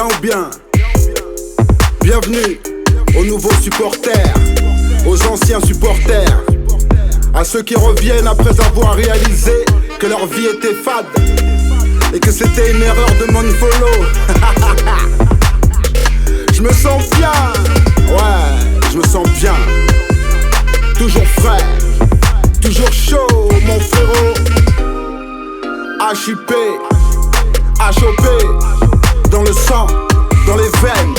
Bien ou bien? Bienvenue aux nouveaux supporters, aux anciens supporters, à ceux qui reviennent après avoir réalisé que leur vie était fade et que c'était une erreur de mon follow. Je me sens bien, ouais, je me sens bien. Toujours frais, toujours chaud, mon frérot. HIP, HOP, dans le sang, dans les veines.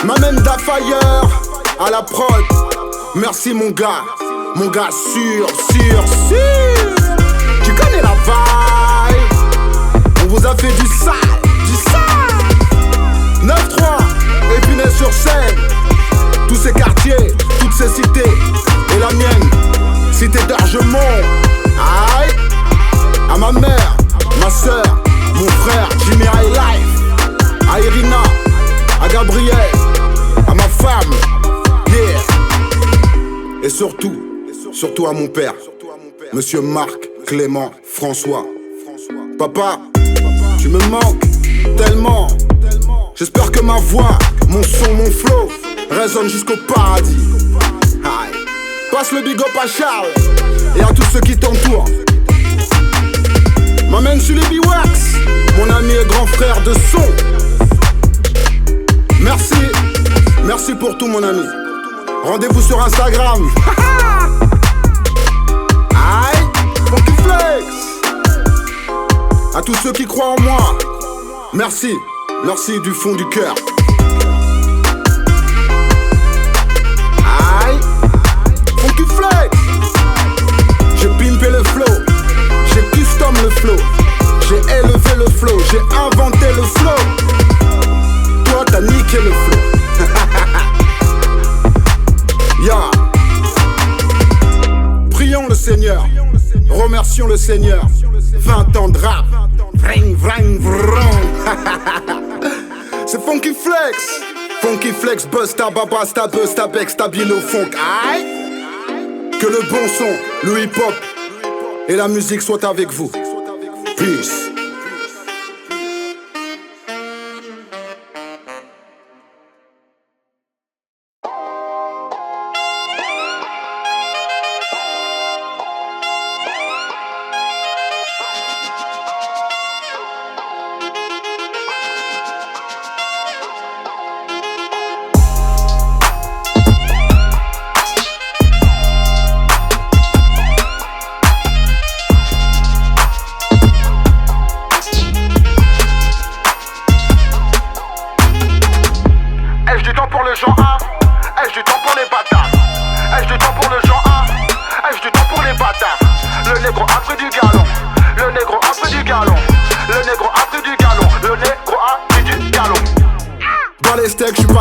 M'amène d'affailleur à la prod. Merci mon gars sûr. Tu connais la vibe. On vous a fait du sale. 9-3, Épinay-sur-Seine. Tous ces quartiers, toutes ces cités. Et la mienne, cité d'Argemont. Aïe. À ma mère, ma soeur, mon frère, Jimmy High Life. À Irina, à Gabriel, à ma femme, yeah. Et surtout à mon père, Monsieur Marc, Clément, François. Papa, tu me manques tellement. J'espère que ma voix, mon son, mon flow résonne jusqu'au paradis. Aïe. Passe le big up à Charles et à tous ceux qui t'entourent. M'amène sur les B-Wax, mon ami et grand frère de son. Merci pour tout mon ami. Rendez-vous sur Instagram. Aïe, Funky Flex. À tous ceux qui croient en moi, merci du fond du cœur. Aïe, Funky Flex. J'ai pimpé le flow, j'ai custom le flow, j'ai élevé le flow, j'ai inventé le flow. Toi t'as niqué le flow. Ya. Prions le Seigneur, remercions le Seigneur. 20 ans de rap, vring vring vrong. C'est Funky Flex, Busta, Babasta, Busta, Bex, Stabilo, Funk. Aïe. Que le bon son, le hip hop et la musique soient avec vous. Peace.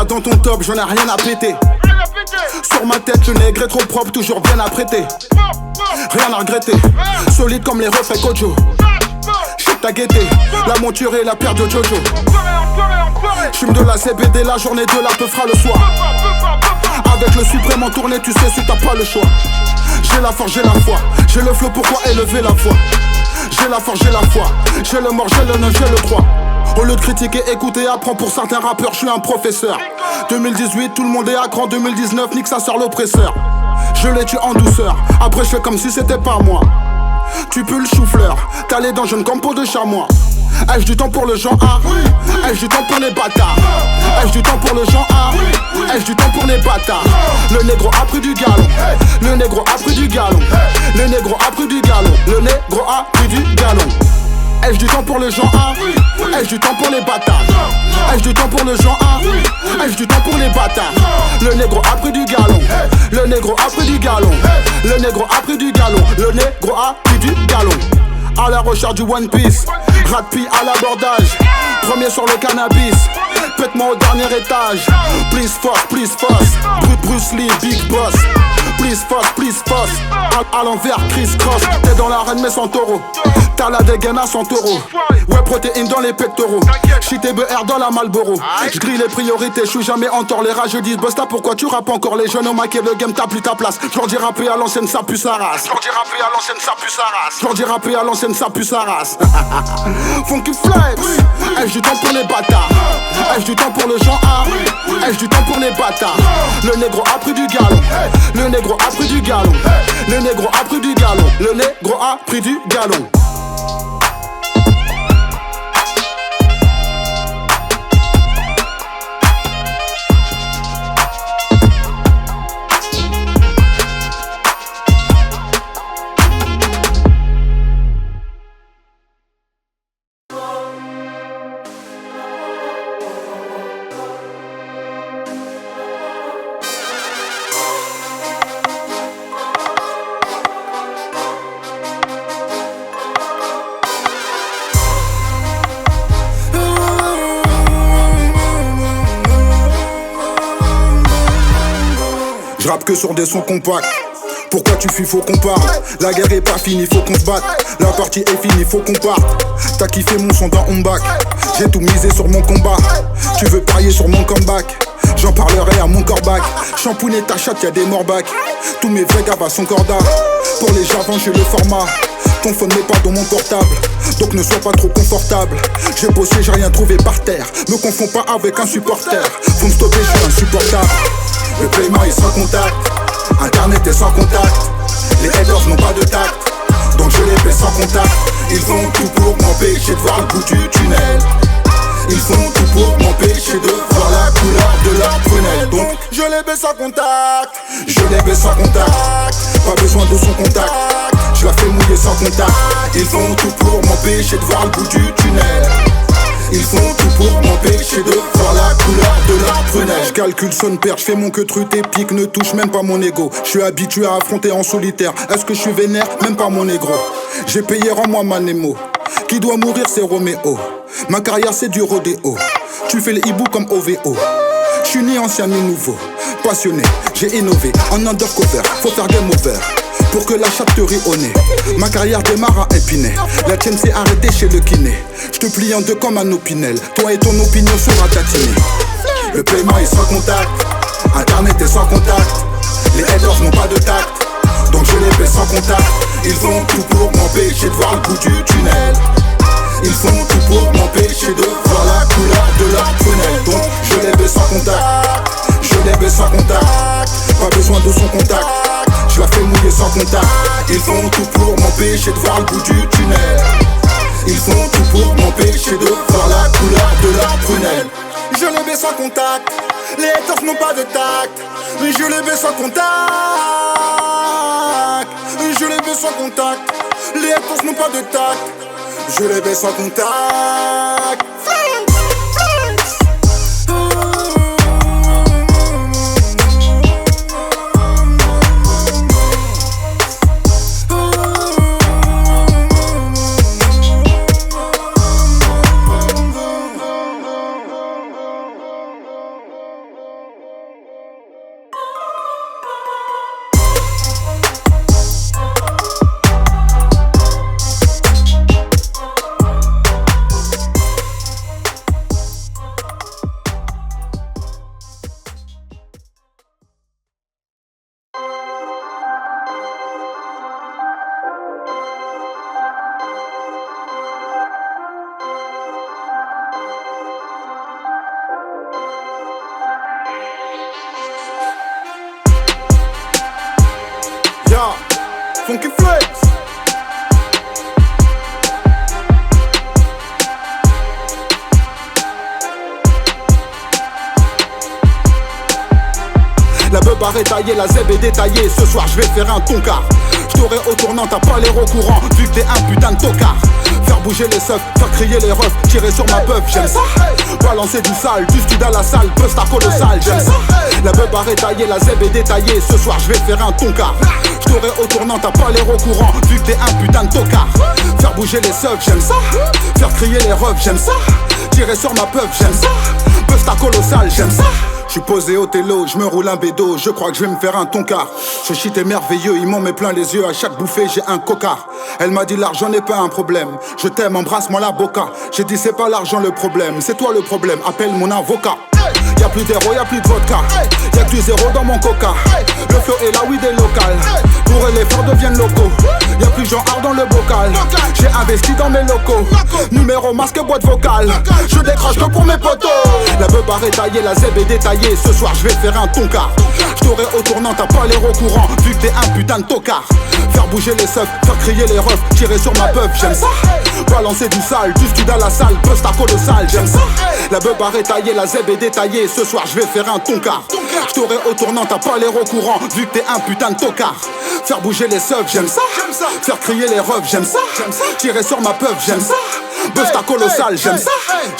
Dans ton top, j'en ai rien à péter. Sur ma tête, le nègre est trop propre, toujours bien apprêté. Rien à regretter, solide comme les refs Kojo. J'sais que t'as guetté, la monture et la paire de Jojo. J'fume de la CBD, la journée de la peu fera le soir. Avec le suprême en tournée, tu sais si t'as pas le choix. J'ai la force, j'ai la foi, j'ai le flow, pourquoi élever la voix? J'ai la force, j'ai la foi, j'ai le mort, j'ai le 9, j'ai le 3. Au lieu de critiquer, écouter, apprends. Pour certains rappeurs, je suis un professeur. 2018, tout le monde est à cran. 2019, nique sa sœur l'oppresseur. Je les tue en douceur, après je fais comme si c'était pas moi. Tu pues le chou-fleur, t'as les dents jaunes comme peau de chamois. Ai-je du temps pour le genre A? Ai-je du temps pour les bâtards? Ai-je du temps pour le genre A? Ai-je du temps pour les bâtards? Le négro a pris du galon. Le négro a pris du galon. Le négro a pris du galon. Le négro a pris du galon. Ai-je du temps pour le genre A? Ai-je du temps pour les bâtards? Ai-je du temps pour le genre A? Ai-je du temps pour les bâtards? Le négro a pris du galon. Le négro a pris du galon. Le négro a pris du galon. Le négro a pris du galon. À la recherche du One Piece, Rat-Pi à l'abordage. Premier sur le cannabis, pète-moi au dernier étage. Please force, Bruce Lee, Big Boss. Please force, à l'envers, Chris Cross. T'es dans l'arène mais sans taureau. T'as la dégaine à 100 euros. Ouais, protéines dans les pectoraux. Shit et BR dans la Malboro. J'grille les priorités, j'suis jamais en tort. Les rageux disent Busta, pourquoi tu rappes encore? Les jeunes ont maqué le game, t'as plus ta place. J'leur dis rapper à l'ancienne, ça pue sa race. J'leur dis rapper à l'ancienne, ça pue sa race. J'leur dis rapper à l'ancienne, ça pue sa race. Funky flex. Ai-je du temps pour les bâtards? Ai-je du temps pour le genre A? Ai-je du temps pour les bâtards? Le négro a pris du galon. Le négro a pris du galon. Le négro a pris du galon. Le négro a pris du galon. J'rappe que sur des sons compacts. Pourquoi tu fuis, faut qu'on parte. La guerre est pas finie, faut qu'on se batte. La partie est finie, faut qu'on parte. T'as kiffé mon son dans Hombac. J'ai tout misé sur mon combat. Tu veux parier sur mon comeback? J'en parlerai à mon corbac. Shampooiner ta chatte, y'a des morbacs. Tous mes vrais gars à son corda. Pour les javans, j'ai le format. Ton phone n'est pas dans mon portable, donc ne sois pas trop confortable. J'ai bossé, j'ai rien trouvé par terre. Me confonds pas avec un supporter. Faut me stopper, je suis insupportable. Le paiement est sans contact, internet est sans contact. Les haters n'ont pas de tact, donc je les paie sans contact. Ils font tout pour m'empêcher de voir le bout du tunnel. Ils font tout pour m'empêcher de voir la couleur de leur prunelle. Donc je les baisse sans contact. Je les baisse sans contact. Pas besoin de son contact. Je la fais mouiller sans contact. Ils font tout pour m'empêcher de voir le bout du tunnel. Ils font tout pour m'empêcher de voir la couleur de leur prunelle. Je calcule son père, je fais mon que truc épique. Ne touche même pas mon ego. Je suis habitué à affronter en solitaire. Est-ce que je suis vénère? Même pas mon négro. J'ai payé, rends-moi ma Nemo. Qui doit mourir c'est Roméo. Ma carrière c'est du rodéo. Tu fais les hiboux comme OVO. Je suis ni ancien ni nouveau. Passionné, j'ai innové. En undercover, faut faire game over pour que la chatte te rie au nez. Ma carrière démarre à Épinay. La tienne s'est arrêtée chez le kiné. Je te plie en deux comme un opinel. Toi et ton opinion sera tatinée. Le paiement est sans contact, internet est sans contact. Les haters n'ont pas de tact, donc je les paie sans contact. Ils font tout pour m'empêcher de voir le bout du tunnel. Ils font tout pour m'empêcher de voir la couleur de leur prunelle. Donc je les baisse sans contact. Je les baisse sans contact. Pas besoin de son contact. Je la fais mouiller sans contact. Ils font tout pour m'empêcher de voir le bout du tunnel. Ils font tout pour m'empêcher de voir la couleur de leur prunelle. Je les baisse sans contact. Les haters n'ont pas de tact. Je les baisse sans contact. Je les baisse sans contact. Les haters n'ont pas de tact. Je les baisse sans contact. Funky flex. La beub a rétaillé, la zeb est détaillée. Ce soir je vais faire un toncard. Je t'aurai au tournant, t'as pas l'air au courant. Vu que t'es un putain de tocard. Faire bouger les seufs, faire crier les refs. Tirer sur ma peuf, j'aime ça. Balancer du sale, du stud à la salle. Busta colossal, j'aime ça. La beub a rétaillé, la zeb est détaillée. Ce soir je vais faire un toncard. Je t'aurai au tournant, t'as pas l'air au courant. Vu que t'es un putain de tocard. Faire bouger les seufs, j'aime ça. Faire crier les refs, j'aime ça. Tirer sur ma peuf, j'aime ça. Busta colossal, j'aime ça. Je suis posé au télo, je me roule un bédo. Je crois que je vais me faire un toncard. Ce shit est merveilleux, il m'en met plein les yeux. À chaque bouffée j'ai un cocard. Elle m'a dit l'argent n'est pas un problème. Je t'aime, embrasse-moi la boca. J'ai dit c'est pas l'argent le problème, c'est toi le problème, appelle mon avocat. Y'a plus d'héros, y'a plus de vodka. Y'a que du zéro dans mon coca. Le flow est la weed est locale. Pour les forts deviennent locaux. Y'a plus genre art dans le bocal. J'ai investi dans mes locaux. Numéro masque boîte vocale. Je décroche que pour mes potos. La beubare est taillée, la zeb est détaillée. Ce soir je vais faire un toncard. J't'aurai au tournant, t'as pas l'air au courant. Vu que t'es un putain de tocard. Faire bouger les seufs, faire crier les refs. Tirer sur ma peuf, j'aime ça. Balancer du sale, du stud à la salle. Bust à colossal, j'aime ça. La beubare est taillée, la zeb est détaillée. Ce soir je vais faire un toncard. J't'aurai au tournant, t'as pas l'air au courant. Vu que t'es un putain de tocard. Faire bouger les seufs, j'aime ça. Faire crier les refs, j'aime ça. Tirer sur ma peuf, j'aime ça. Bust à colossal, j'aime ça.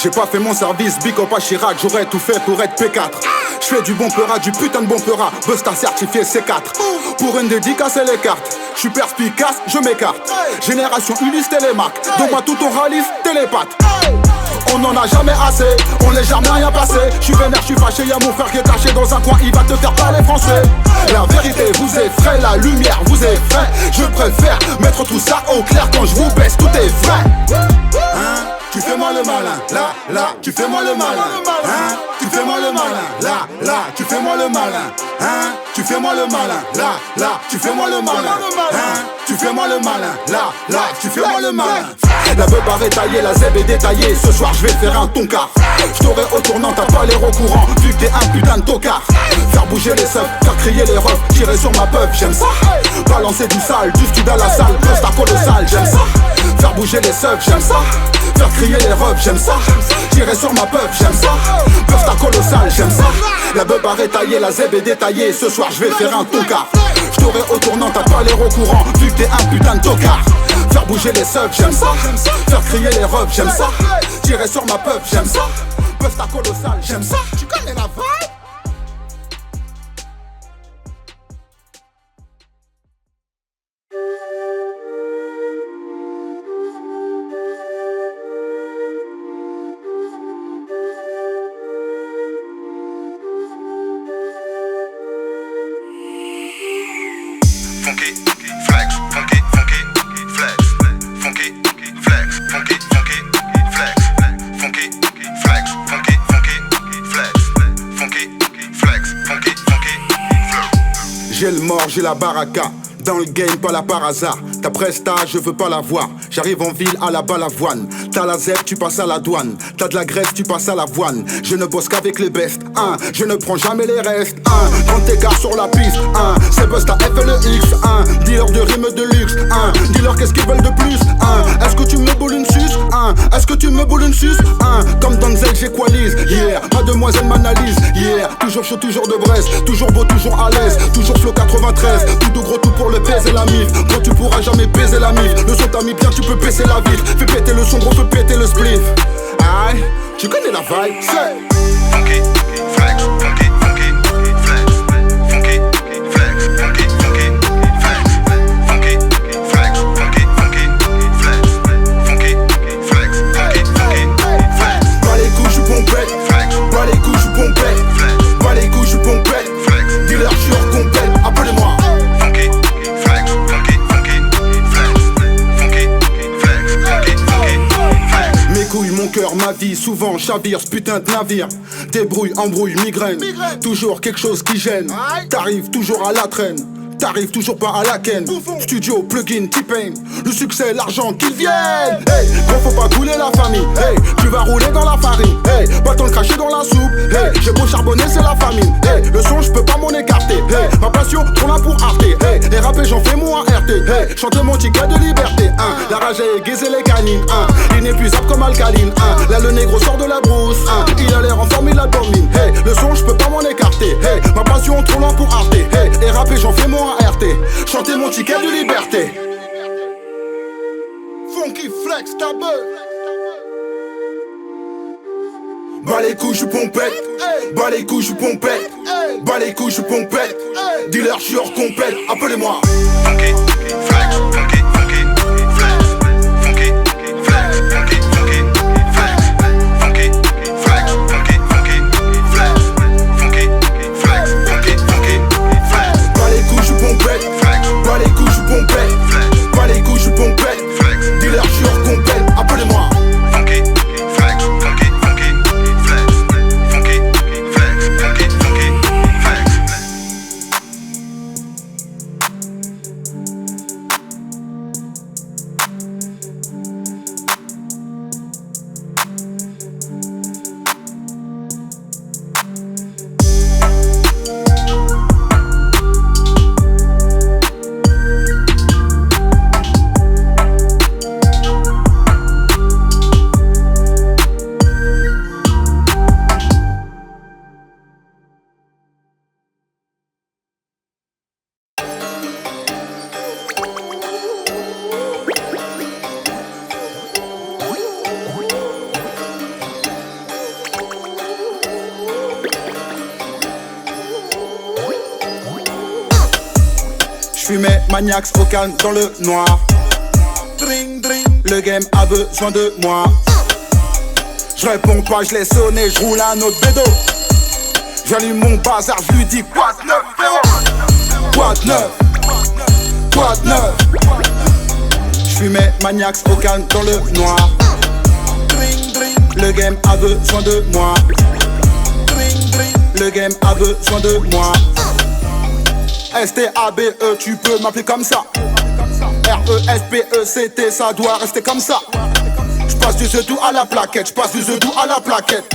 J'ai pas fait mon service, big up à Chirac. J'aurais tout fait pour être P4. J'fais du bon pera, du putain de bon pera. Bust à certifié C4. Pour une dédicace et les cartes. J'suis perspicace, je m'écarte. Génération Ulysse Télémac. Donne-moi tout ton ralif, télépathe. On en a jamais assez, on n'est jamais rien passé. J'suis vénère, j'suis fâché, y'a mon frère qui est caché dans un coin, il va te faire parler français. La vérité vous effraie, la lumière vous effraie. Je préfère mettre tout ça au clair quand je vous baisse, tout est vrai. Hein? Tu fais moi le malin, là, tu fais moi le malin. Hein? Tu fais moi le malin, là, tu fais moi le malin. Hein? Tu fais moi le malin, là, tu fais moi le malin. Hein? Tu fais moi le malin, là, tu fais moi le malin. La beubare est taillée, la zeb est détaillée. Ce soir je vais faire un toncard. J't'aurai au tournant, t'as pas l'air au courant. Vu que t'es un putain de tocard. Faire bouger les seufs, faire crier les refs. Tirer sur ma peuf, j'aime ça. Balancer du sale, du stud à la salle. Bust à colossal, j'aime ça. Faire bouger les seufs, j'aime ça. Faire crier les refs, j'aime ça. Tirer sur ma peuf, j'aime ça. Bust à colossal, j'aime ça. La beubare est taillée, la zeb est détaillée. Ce soir je vais faire un toncard. J't'aurai au tournant, t'as pas l'air au courant. Vu que t'es un putain de tocard. Faire bouger les seufs, j'aime ça. Faire crier les refs, j'aime ça. Tirer sur ma peuf, j'aime ça. Bust à colossal, j'aime ça. Tu connais la vibe? Funky, flex, funky, flex, funky, flex, funky, flex, funky, flex, funky, flex, funky, flex, funky, flex. J'ai le mort, j'ai la baraka. Dans le game, pas là par hasard. Ta presta, je veux pas la voir. J'arrive en ville à la balavoine. T'as la zeb, tu passes à la douane. T'as de la graisse, tu passes à l'avoine. Je ne bosse qu'avec les bestes. Je ne prends jamais les restes. Quand t'écarts sur la piste. C'est Busta F et le X. Dealer de rimes de luxe. Dis-leur qu'est-ce qu'ils veulent de plus. Est-ce que tu me boules une suce? Est-ce que tu me boules une suce? Comme Denzel, j'équalise. Yeah, mademoiselle m'analyse. Yeah, toujours chaud, toujours de Brest. Toujours beau, toujours à l'aise. Toujours flow 93. Tout de gros, tout pour le baiser la mif. Quand tu pourras jamais baiser la mif. Le son t'a mis bien, tu peux baisser la vitre. Fais péter le son, gros, fais péter le spliff. Aïe, tu connais la vibe. C'est funky, flex, funky, flex, funky, flex, funky, flex, funky, flex, funky, flex, funky, flex, funky, flex. Bas les couilles, je pompette. Bas les couilles, je pompette. Bas les couilles, je pompette. Dealer, je suis hors compète. Appelez-moi. Mes couilles, mon cœur, ma vie, souvent chavire ce putain de navire. Débrouille, embrouille, migraine. Toujours quelque chose qui gêne. T'arrives toujours à la traîne. T'arrives toujours pas à la ken. Studio, plugin, T-Pain. Le succès, l'argent qu'ils viennent. Hey, gros faut pas couler la famille. Hey, tu vas rouler dans la farine. Hey, bâton le cracher dans la soupe. Hey, j'ai beau charbonner, c'est la famine. Hey, le son, je peux pas m'en écarter. Hey, ma passion, trop là pour Arte. Hey, et rapper, j'en fais moi RT. Hey, chanter mon ticket de liberté. La rage est aiguisée, les canines. Inépuisable comme alcaline. Là, le négro sort de la brousse. Il a l'air en forme, il la domine. Hey, le son, je peux pas m'en écarter. Hey, ma passion, trop loin pour Arte. Hey, et rapper, j'en fais moi RT. Chanter mon ticket de liberté. Funky flex, ta beuh. Bas les couilles, je pompette. Bas les couilles, je pompette. Bas les couilles, je pompette. Dealer, je suis hors compète. Appelez-moi. Funky, flex, funky, flex, funky, flex, funky, flex, funky, flex, funky, flex, funky, flex, funky, flex. Bas les couilles, je pompette. Bas les couilles, je pompette. Bas les couilles, je pompette. Dealer, je suis hors compète. Appelez-moi. Funky, flex, funky, flex, funky, flex, funky, flex. maniax au calme dans le noir. Dring dring, le game a besoin de moi. Je réponds pas, je l'ai sonné, je roule un autre bédo. J'allume mon bazar, je lui dis quoi de neuf frérot? Quoi de neuf? Quoi de neuf? J'fumais maniax au calme dans le noir. Dring dring, le game a besoin de moi. Dring dring, le game a besoin de moi. S-T-A-B-E, tu peux m'appeler comme ça. R-E-S-P-E-C-T, ça doit rester comme ça. J'passe du zedou à la plaquette, j'passe du zedou à la plaquette.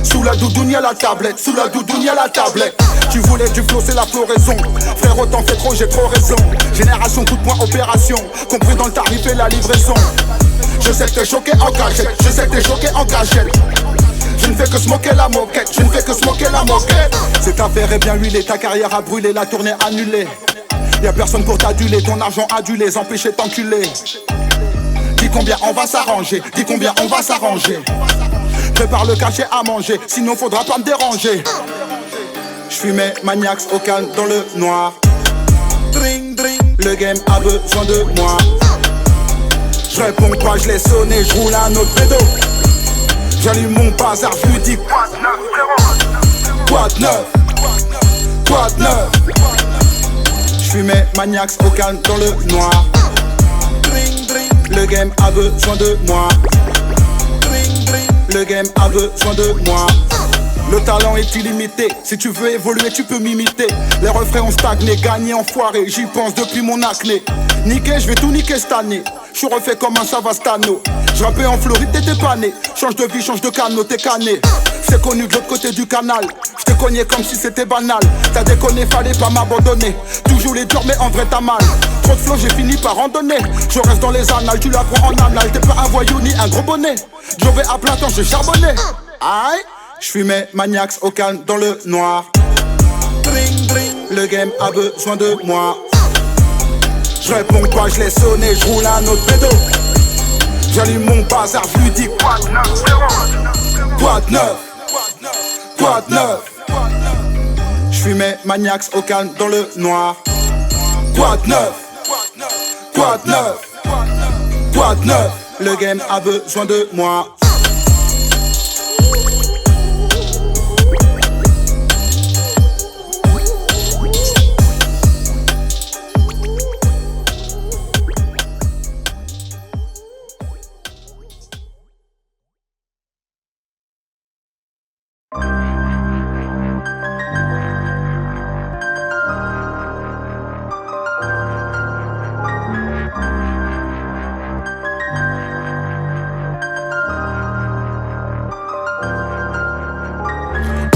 Sous la doudoune y'a la tablette, sous la doudoune y'a la tablette. Tu voulais du flow, c'est la floraison. Frérot, t'en fais trop, j'ai trop raison. Génération coup de poing, opération. Compris dans le tarif et la livraison. Je sais que t'es choqué en cachette, je sais que t'es choqué en cachette. Je ne fais que smoker la moquette, je ne fais que smoker la moquette. Cette affaire est bien huilée, ta carrière a brûlé, la tournée annulée. Y'a personne pour t'aduler, ton argent a dû les empêcher d'enculer. Dis combien on va s'arranger, dis combien on va s'arranger. Prépare le cachet à manger, sinon faudra pas me déranger. J'fumais maniax au calme dans le noir. Dring dring, le game a besoin de moi. Je réponds pas, je l'ai sonné, je roule un autre pédo. J'allume mon bazar, je lui dis quoi de neuf frérot? Quoi de neuf? Quoi de neuf? J'fumais maniax au calme dans le noir. Dring dring, le game a besoin de moi. Dring dring, le game a besoin de moi. Le talent est illimité, si tu veux évoluer tu peux m'imiter. Les refrains ont stagné, gagné, enfoiré, j'y pense depuis mon acné. Niqué, je vais tout niquer cette année. J'suis refait comme un Savastano. J'rappais en Floride, t'étais pas né. Change de vie, change de canot, t'es cané. C'est connu de l'autre côté du canal. J't'ai cogné comme si c'était banal. T'as déconné, fallait pas m'abandonner. Toujours les durs mais en vrai t'as mal. Trop de flow, j'ai fini par randonner. Je reste dans les annales, tu la prends en anal. T'es pas un voyou ni un gros bonnet. J'aurais à plein temps, j'ai charbonné. Aïe. J'fumais maniax au calme dans le noir. Dring dring, le game a besoin de moi. Je réponds pas, je l'ai sonné, je roule un autre pédo. J'allume mon bazar, je lui dis quoi de neuf frérot? Quoi de neuf? Quoi de neuf? J'fumais maniax au calme dans le noir. Quoi de neuf? Quoi de neuf? Quoi de neuf? Le game a besoin de moi.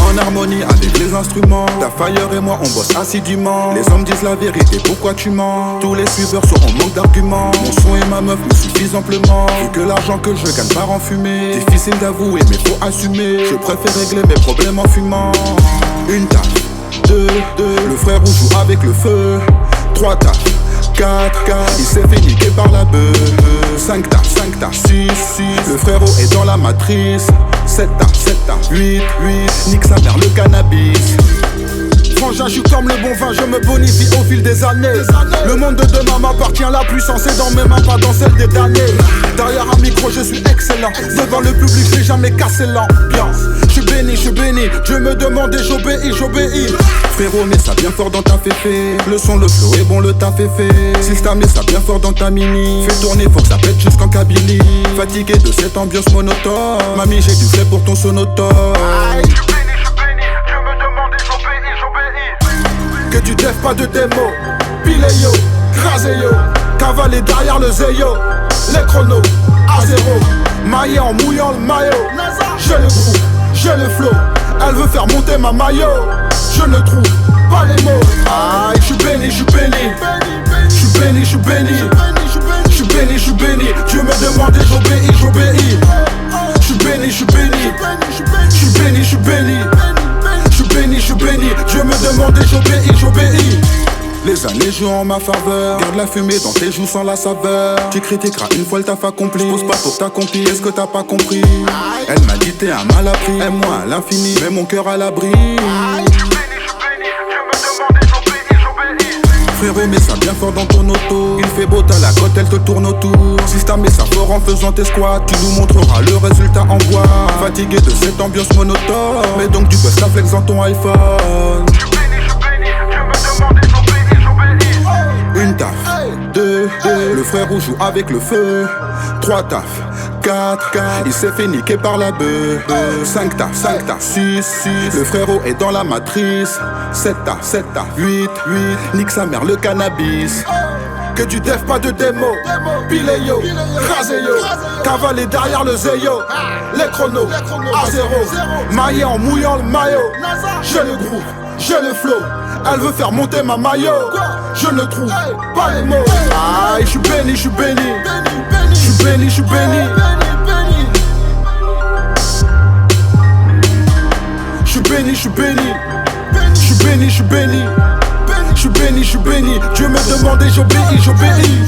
En harmonie avec les instruments, ta Fire et moi on bosse assidûment. Les hommes disent la vérité, pourquoi tu mens? Tous les suiveurs sont en manque d'arguments. Mon son et ma meuf me suffisent amplement. Vu que l'argent que je gagne part en fumée. Difficile d'avouer mais faut assumer. Je préfère régler mes problèmes en fumant. Une taf, deux, le frère où joue avec le feu. 3 taf, 4, il s'est fait niquer par la beuh. 5 taf, 6, le frérot est dans la matrice. 7 taf, 8, nique sa mère le cannabis. Frangin, je suis comme le bon vin, je me bonifie au fil des années. Le monde de demain m'appartient, la puissance est dans mes mains, pas dans celle des damnés. Derrière un micro, je suis excellent. Devant le public, je n'ai jamais cassé l'ambiance. Je suis béni, Dieu me demande et j'obéis. Frérot, mets ça bien fort dans ta féfé. Le son, le flow est bon, le taf est fait. Système, mets ça bien fort dans ta mini. Fais tourner, faut que ça pète jusqu'en Kabylie. Fatigué de cette ambiance monotone. Mamie, j'ai du fait pour ton sonotone. Je suis béni, Dieu me demande et j'obéis. Que du def, pas de démo. Pile yo, crasé yo. Cavaler derrière le zéyo. Les chronos, à zéro. Maillé en mouillant le maillot. J'ai le groupe, j'ai le flow. Elle veut faire monter ma maillot. Je ne trouve pas les mots. Aïe, je suis béni. Je suis béni. Dieu me demande et j'obéis. Je suis béni. Dieu me demande et j'obéis. Les années jouent en ma faveur. Garde la fumée dans tes joues sans la saveur. Tu critiqueras une fois le taf accompli. Pose pas pour t'accomplir, est-ce que t'as pas compris? Elle m'a dit t'es un mal appris. Aime-moi à l'infini, mets mon cœur à l'abri. Frérot, mets ça bien fort dans ton auto. Il fait beau, t'as la côte, elle te tourne autour. Si t'as mis ça fort en faisant tes squats, tu nous montreras le résultat en bois. Fatigué de cette ambiance monotone, mais donc tu peux ça flex dans ton iPhone. Une taf, deux, le frérot joue avec le feu. 3 taf, 4, il s'est fait niquer par la bœuf. 5 taf, 6, le frérot est dans la matrice. 7 taf, 8, nique sa mère le cannabis. Que du def, pas de démo. Pilé yo, crasé yo, cavalé derrière le zéyo. Les chronos, à 0, maillé en mouillant le maillot. J'ai le groove, j'ai le flow. Elle veut faire monter ma maillot. Je ne trouve pas les mots. Aïe, j'suis béni, j'suis béni. J'suis béni, j'suis béni. J'suis béni, j'suis béni. J'suis béni, j'suis béni. J'suis béni, j'suis béni. Dieu me demandait, j'obéis, j'obéis.